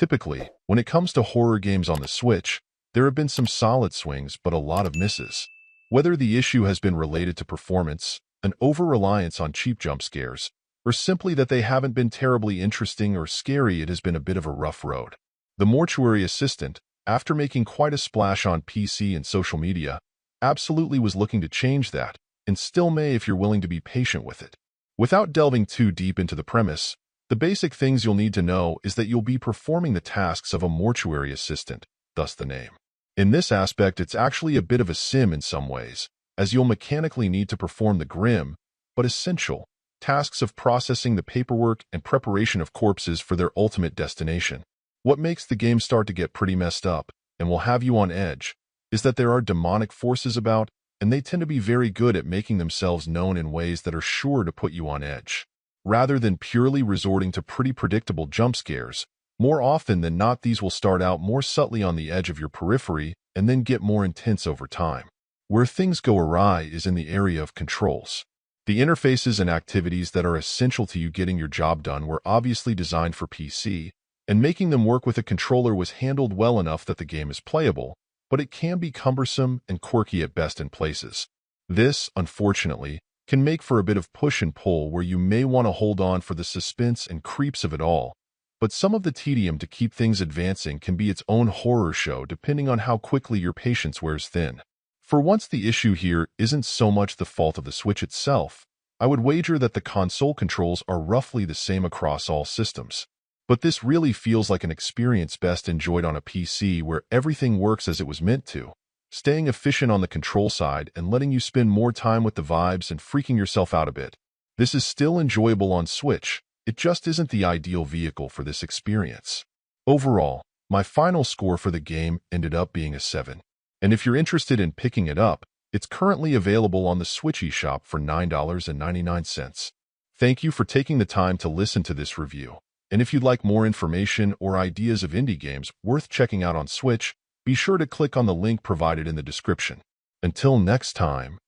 Typically, when it comes to horror games on the Switch, there have been some solid swings but a lot of misses. Whether the issue has been related to performance, an over-reliance on cheap jump scares, or simply that they haven't been terribly interesting or scary, it has been a bit of a rough road. The Mortuary Assistant, after making quite a splash on PC and social media, absolutely was looking to change that, and still may if you're willing to be patient with it. Without delving too deep into the premise, the basic things you'll need to know is that you'll be performing the tasks of a mortuary assistant, thus the name. In this aspect, it's actually a bit of a sim in some ways, as you'll mechanically need to perform the grim, but essential, tasks of processing the paperwork and preparation of corpses for their ultimate destination. What makes the game start to get pretty messed up, and will have you on edge, is that there are demonic forces about, and they tend to be very good at making themselves known in ways that are sure to put you on edge. Rather than purely resorting to pretty predictable jump scares, more often than not these will start out more subtly on the edge of your periphery and then get more intense over time. Where things go awry is in the area of controls. The interfaces and activities that are essential to you getting your job done were obviously designed for PC, and making them work with a controller was handled well enough that the game is playable, but it can be cumbersome and quirky at best in places. This, unfortunately, can make for a bit of push and pull where you may want to hold on for the suspense and creeps of it all, but some of the tedium to keep things advancing can be its own horror show depending on how quickly your patience wears thin. For once the issue here isn't so much the fault of the Switch itself, I would wager that the console controls are roughly the same across all systems. But this really feels like an experience best enjoyed on a PC where everything works as it was meant to, staying efficient on the control side and letting you spend more time with the vibes and freaking yourself out a bit. This is still enjoyable on Switch, it just isn't the ideal vehicle for this experience. Overall, my final score for the game ended up being a 7. And if you're interested in picking it up, it's currently available on the Switch eShop for $9.99. Thank you for taking the time to listen to this review. And if you'd like more information or ideas of indie games worth checking out on Switch, be sure to click on the link provided in the description. Until next time.